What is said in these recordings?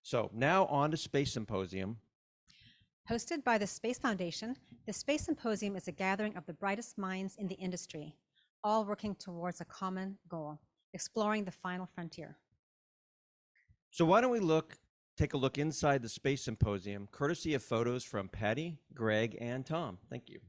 So now on to Space Symposium. Hosted by the Space Foundation, the Space Symposium is a gathering of the brightest minds in the industry, all working towards a common goal, exploring the final frontier. So why don't we take a look inside the Space Symposium, courtesy of photos from Patty, Greg, and Tom. Thank you.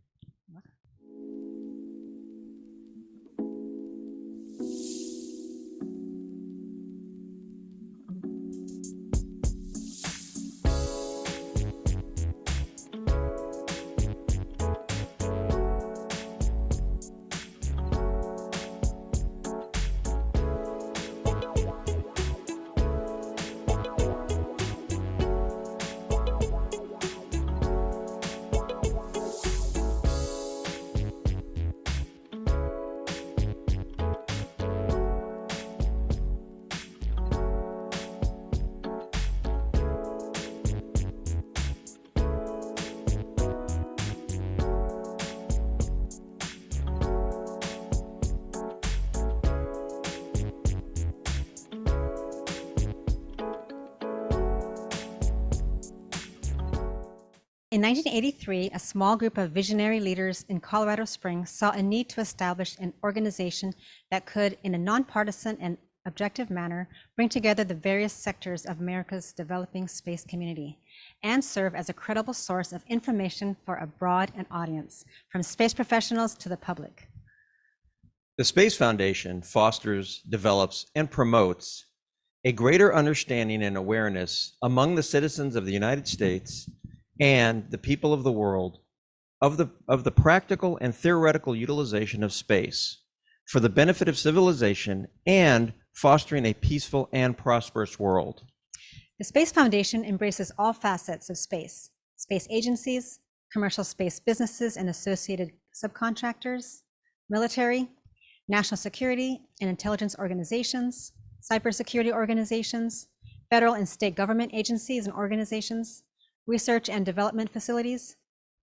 In 1983, a small group of visionary leaders in Colorado Springs saw a need to establish an organization that could, in a nonpartisan and objective manner, bring together the various sectors of America's developing space community and serve as a credible source of information for a broad audience, from space professionals to the public. The Space Foundation fosters, develops, and promotes a greater understanding and awareness among the citizens of the United States and the people of the world of the practical and theoretical utilization of space for the benefit of civilization and fostering a peaceful and prosperous world. The Space Foundation embraces all facets of space agencies, commercial space businesses and associated subcontractors, military, national security and intelligence organizations, cybersecurity organizations, federal and state government agencies and organizations, research and development facilities,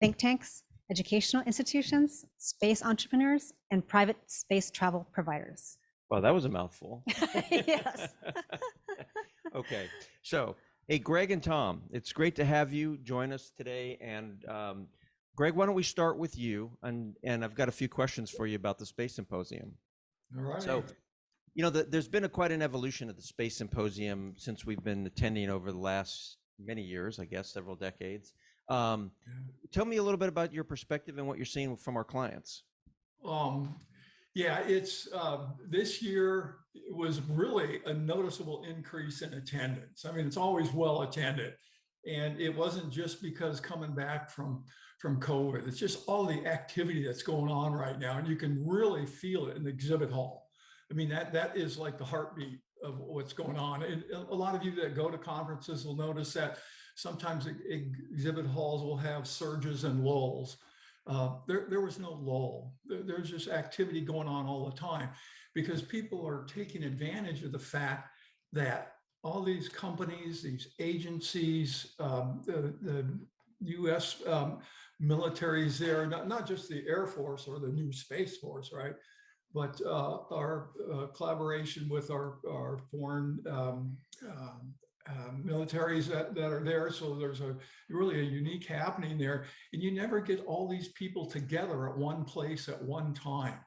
think tanks, educational institutions, space entrepreneurs, and private space travel providers. Well, that was a mouthful. Yes. Okay, so hey, Greg and Tom, it's great to have you join us today. And Greg, why don't we start with you? And I've got a few questions for you about the Space Symposium. All right. So, you know, there's been quite an evolution of the Space Symposium since we've been attending over the last many years, I guess, several decades. Tell me a little bit about your perspective and what you're seeing from our clients. Yeah, it's this year was really a noticeable increase in attendance. I mean, it's always well attended, and it wasn't just because coming back from COVID. It's just all the activity that's going on right now, and you can really feel it in the exhibit hall. I mean, that is like the heartbeat of what's going on. And a lot of you that go to conferences will notice that sometimes exhibit halls will have surges and lulls. There was no lull. There's just activity going on all the time because people are taking advantage of the fact that all these companies, these agencies, the U.S. Militaries there, not just the Air Force or the new Space Force, right? But our collaboration with our foreign militaries that are there. So there's really a unique happening there. And you never get all these people together at one place at one time.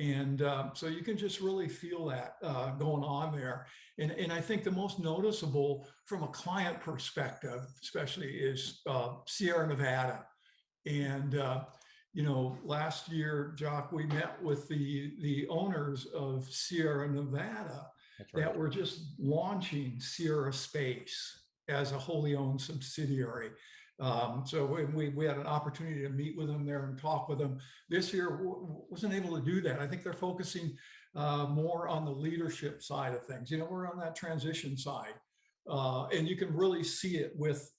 And so you can just really feel that going on there. And I think the most noticeable from a client perspective, especially, is Sierra Nevada. And you know, last year, Jacque, we met with the owners of Sierra Nevada. That's right. That were just launching Sierra Space as a wholly owned subsidiary. So we had an opportunity to meet with them there and talk with them. This year wasn't able to do that. I think they're focusing more on the leadership side of things. You know, we're on that transition side, and you can really see it with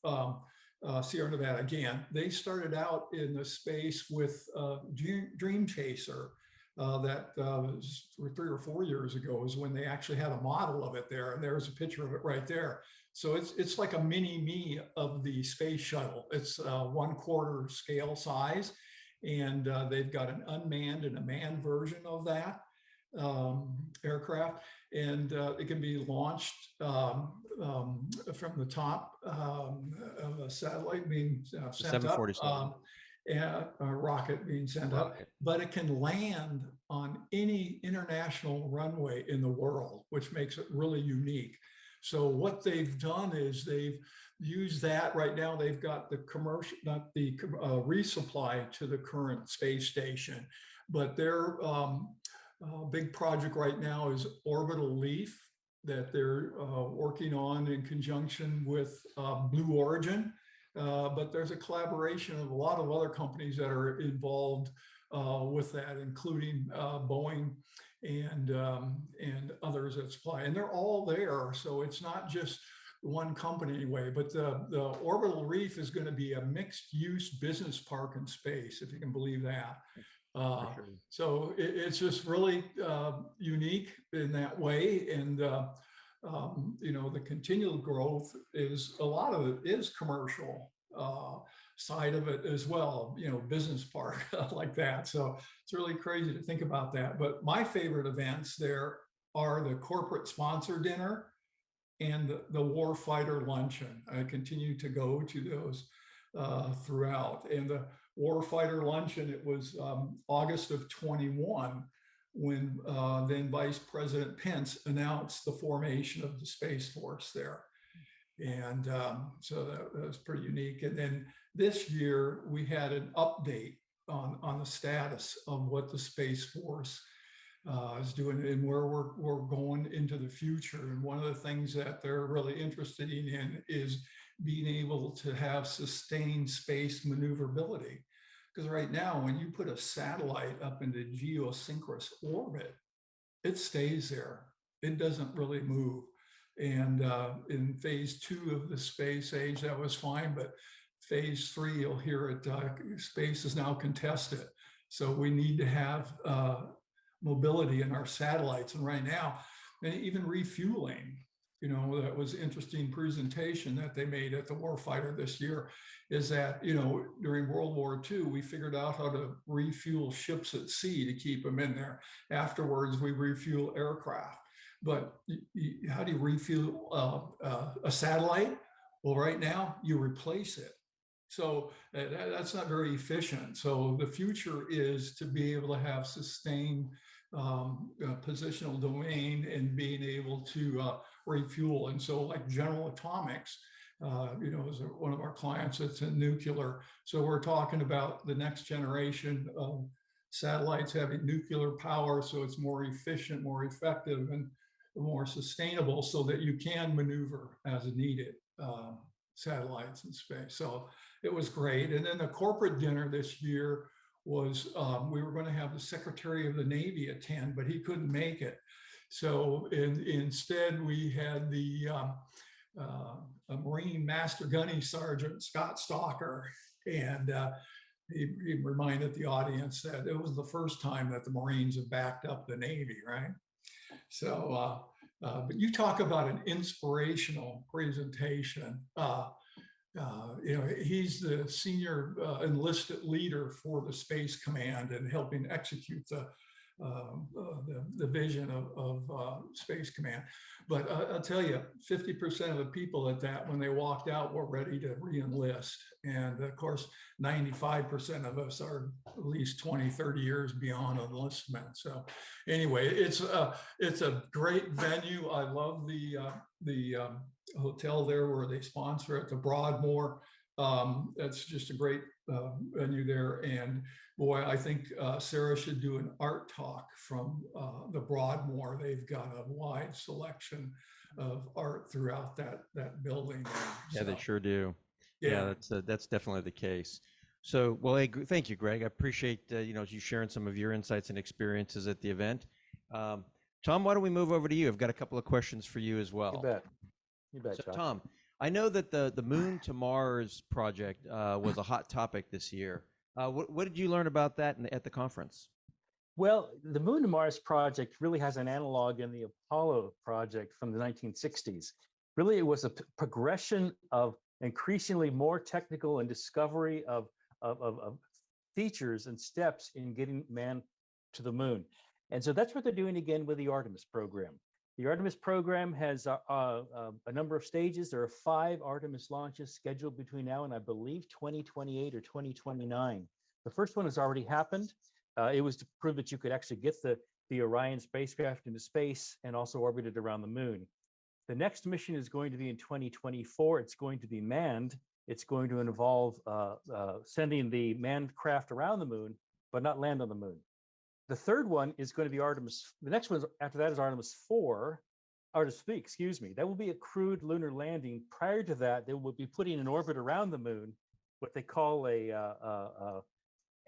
Sierra Nevada. Again, they started out in the space with Dream Chaser. That was 3 or 4 years ago is when they actually had a model of it there, and there's a picture of it right there. So it's like a mini me of the space shuttle. It's 1/4 scale size, and they've got an unmanned and a manned version of that aircraft, and it can be launched from the top of a satellite being The sent up, 747 and a rocket being sent up, rocket. but it can land on any international runway in the world, which makes it really unique. So what they've done is they've used that. Right now they've got the commercial, not the resupply to the current space station, but their big project right now is Orbital Leaf that they're working on in conjunction with Blue Origin. But there's a collaboration of a lot of other companies that are involved with that, including Boeing and others that supply, and they're all there. So it's not just one company anyway, but the Orbital Reef is going to be a mixed-use business park in space, if you can believe that. Sure. So it's just really unique in that way, and you know, the continual growth is, a lot of it is commercial side of it as well, you know, business park like that. So it's really crazy to think about that. But my favorite events there are the corporate sponsor dinner and the warfighter luncheon. I continue to go to those throughout. And the warfighter luncheon, it was August of 21, when then Vice President Pence announced the formation of the Space Force there. And so that was pretty unique. And then this year we had an update on the status of what the Space Force is doing and where we're going into the future. And one of the things that they're really interested in is being able to have sustained space maneuverability. Because right now, when you put a satellite up into geosynchronous orbit, it stays there. It doesn't really move. And in phase 2 of the space age, that was fine. But phase 3, you'll hear it, space is now contested. So we need to have mobility in our satellites. And right now, and even refueling, you know, that was an interesting presentation that they made at the Warfighter this year, is that, you know, during World War II, we figured out how to refuel ships at sea to keep them in there. Afterwards, we refuel aircraft. But how do you refuel a satellite? Well, right now, you replace it. So that's not very efficient. So the future is to be able to have sustained positional domain and being able to refuel. And so like General Atomics, you know, is one of our clients that's in nuclear. So we're talking about the next generation of satellites having nuclear power, so it's more efficient, more effective, and more sustainable, so that you can maneuver as needed satellites in space. So it was great. And then the corporate dinner this year was, we were going to have the Secretary of the Navy attend, but he couldn't make it. So instead, we had the a Marine Master Gunny Sergeant, Scott Stalker, and he reminded the audience that it was the first time that the Marines have backed up the Navy, right? So, but you talk about an inspirational presentation. You know, he's the senior enlisted leader for the Space Command and helping execute the vision of Space Command. But I'll tell you, 50% of the people at that, when they walked out, were ready to re-enlist. And of course, 95% of us are at least 20, 30 years beyond enlistment. So anyway, it's a great venue. I love the hotel there where they sponsor it, the Broadmoor. That's just a great venue there. And boy, I think Sarah should do an art talk from the Broadmoor. They've got a wide selection of art throughout that building. Yeah, they sure do. Yeah. That's definitely the case. So, well, hey, thank you, Greg. I appreciate you know, you sharing some of your insights and experiences at the event. Tom, why don't we move over to you? I've got a couple of questions for you as well. You bet. You bet, So, Jacque. Tom, I know that the Moon to Mars project was a hot topic this year. What did you learn about that at the conference? Well, the Moon to Mars project really has an analog in the Apollo project from the 1960s. Really, it was a progression of increasingly more technical and discovery of features and steps in getting man to the moon. And so that's what they're doing again with the Artemis program. The Artemis program has a number of stages. There are 5 Artemis launches scheduled between now and I believe 2028 or 2029. The first one has already happened. It was to prove that you could actually get the Orion spacecraft into space and also orbit it around the moon. The next mission is going to be in 2024. It's going to be manned. It's going to involve sending the manned craft around the moon, but not land on the moon. The third one is going to be Artemis. The next one after that is Artemis 3, excuse me. That will be a crewed lunar landing. Prior to that, they will be putting in orbit around the moon, what they call a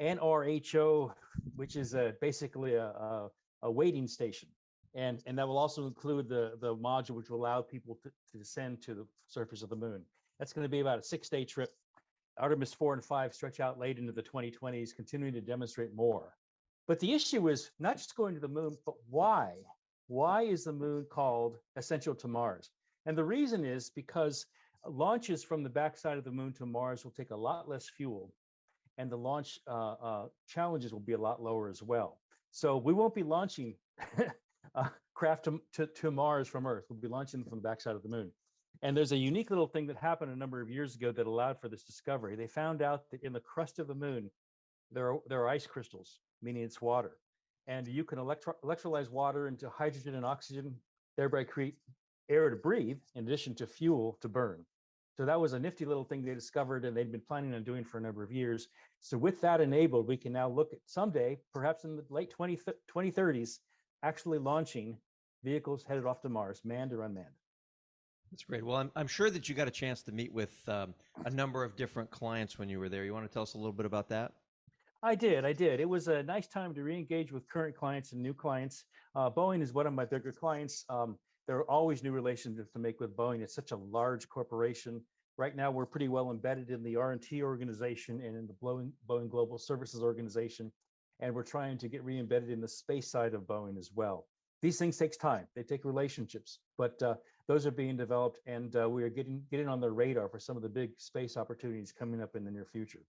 NRHO, which is basically a waiting station. And that will also include the module, which will allow people to descend to the surface of the moon. That's going to be about a 6-day trip. Artemis 4 and 5 stretch out late into the 2020s, continuing to demonstrate more. But the issue is not just going to the moon, but why? Why is the moon called essential to Mars? And the reason is because launches from the backside of the moon to Mars will take a lot less fuel, and the launch challenges will be a lot lower as well. So we won't be launching craft to Mars from Earth. We'll be launching from the backside of the moon. And there's a unique little thing that happened a number of years ago that allowed for this discovery. They found out that in the crust of the moon, there are ice crystals, meaning it's water. And you can electrolyze water into hydrogen and oxygen, thereby create air to breathe, in addition to fuel to burn. So that was a nifty little thing they discovered, and they'd been planning on doing for a number of years. So with that enabled, we can now look at someday, perhaps in the late 2030s, actually launching vehicles headed off to Mars, manned or unmanned. That's great. Well, I'm sure that you got a chance to meet with a number of different clients when you were there. You want to tell us a little bit about that? I did. It was a nice time to re-engage with current clients and new clients. Boeing is one of my bigger clients. There are always new relationships to make with Boeing. It's such a large corporation. Right now, we're pretty well embedded in the R&T organization and in the Boeing Global Services organization. And we're trying to get re-embedded in the space side of Boeing as well. These things take time. They take relationships, but those are being developed, and we are getting on the radar for some of the big space opportunities coming up in the near future.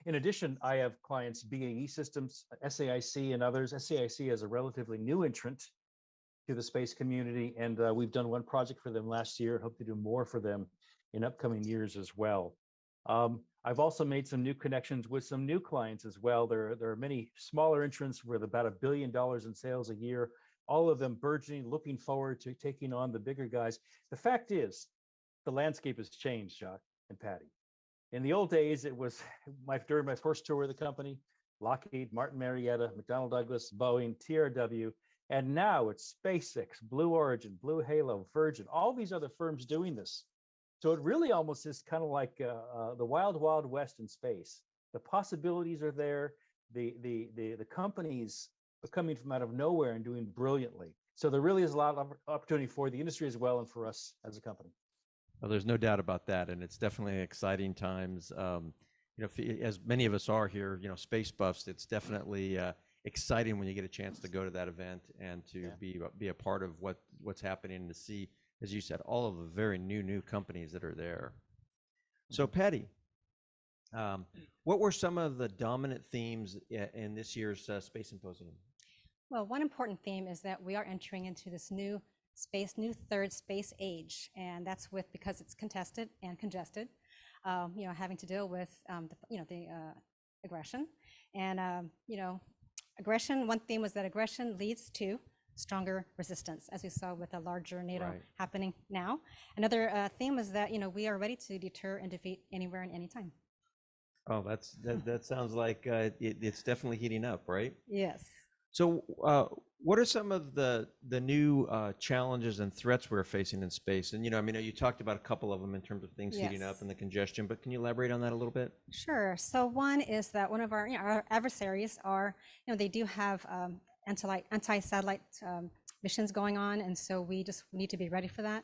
In addition, I have clients, BAE Systems, SAIC, and others. SAIC is a relatively new entrant to the space community, and we've done one project for them last year. Hope to do more for them in upcoming years as well. I've also made some new connections with some new clients as well. There are many smaller entrants with about $1 billion in sales a year, all of them burgeoning, looking forward to taking on the bigger guys. The fact is, the landscape has changed, Jacque and Patty. In the old days, it was during my first tour of the company, Lockheed, Martin Marietta, McDonnell Douglas, Boeing, TRW, and now it's SpaceX, Blue Origin, Blue Halo, Virgin, all these other firms doing this. So it really almost is kind of like the wild, wild west in space. The possibilities are there. The companies are coming from out of nowhere and doing brilliantly. So there really is a lot of opportunity for the industry as well and for us as a company. Well, there's no doubt about that, and it's definitely exciting times. As many of us are here, space buffs, it's definitely exciting when you get a chance to go to that event and to be a part of what's happening and to see, as you said, all of the very new companies that are there. So Patty, what were some of the dominant themes in this year's Space Symposium? Well, one important theme is that we are entering into this new third space age, and that's because it's contested and congested, having to deal with the aggression. And aggression, one theme was that aggression leads to stronger resistance, as we saw with a larger NATO happening now. Another theme was that we are ready to deter and defeat anywhere and anytime. Oh, that sounds like it's definitely heating up, right? Yes. So what are some of the new challenges and threats we're facing in space? And, you talked about a couple of them in terms of things heating up and the congestion, but can you elaborate on that a little bit? Sure. So one is that one of our adversaries are, they do have anti-satellite missions going on, and so we just need to be ready for that.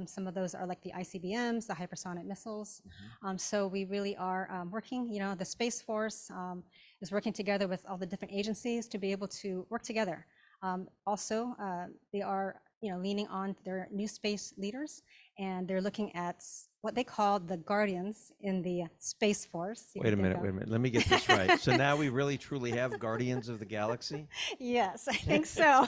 Some of those are like the ICBMs, the hypersonic missiles. So we really are working, the Space Force is working together with all the different agencies to be able to work together. Also, they are, leaning on their new space leaders, and they're looking at what they call the guardians in the Space Force. Wait a minute. Let me get this right. So now we really truly have guardians of the galaxy? Yes, I think so.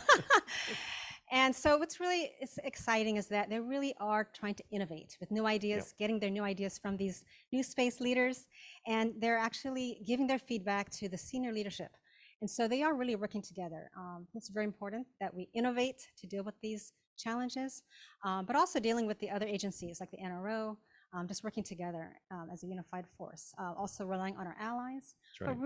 And so what's really is exciting is that they really are trying to innovate with new ideas, getting their new ideas from these new space leaders, and they're actually giving their feedback to the senior leadership. And so they are really working together. It's very important that we innovate to deal with these challenges, but also dealing with the other agencies like the NRO, just working together as a unified force. Also relying on our allies, That's right. but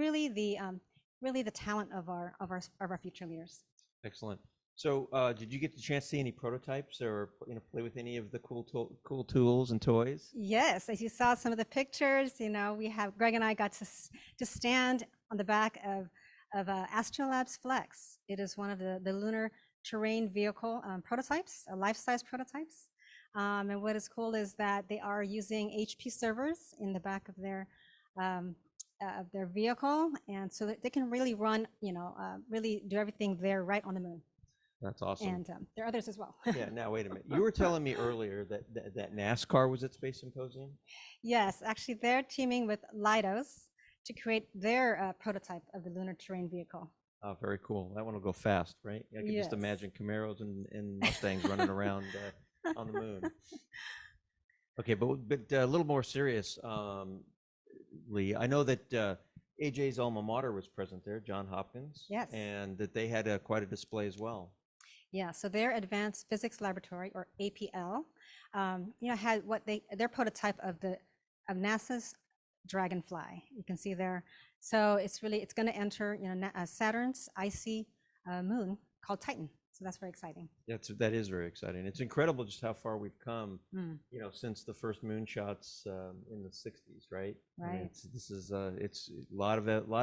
really the talent of our future leaders. Excellent. So, did you get the chance to see any prototypes or play with any of the cool tools and toys? Yes, as you saw some of the pictures, we have Greg and I got to stand on the back of Astrolab's Flex. It is one of the lunar terrain vehicle prototypes, life-size prototypes. And what is cool is that they are using HP servers in the back of their vehicle, and so that they can really run, really do everything there right on the moon. That's awesome. And there are others as well. Yeah. Now, wait a minute. You were telling me earlier that NASCAR was at Space Symposium? Yes, actually, they're teaming with Leidos to create their prototype of the lunar terrain vehicle. Oh, very cool. That one will go fast, right? I can just Yes. imagine Camaros and Mustangs running around on the moon. Okay, but a little more serious, Lee. I know that AJ's alma mater was present there, Johns Hopkins. Yes. And that they had quite a display as well. Yeah, so their Advanced Physics Laboratory, or APL, had their prototype of NASA's Dragonfly. You can see there. So it's going to enter Saturn's icy moon called Titan. So that's very exciting. That is very exciting. It's incredible just how far we've come, Mm. since the first moonshots in the '60s, right? I mean, Right. it's a lot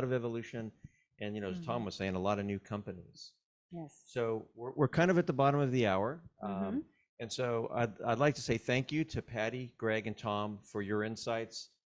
of evolution, and as Tom was saying, a lot of new companies. Yes. So we're kind of at the bottom of the hour, Mhm. and so I'd like to say thank you to Patty, Greg, and Tom for your insights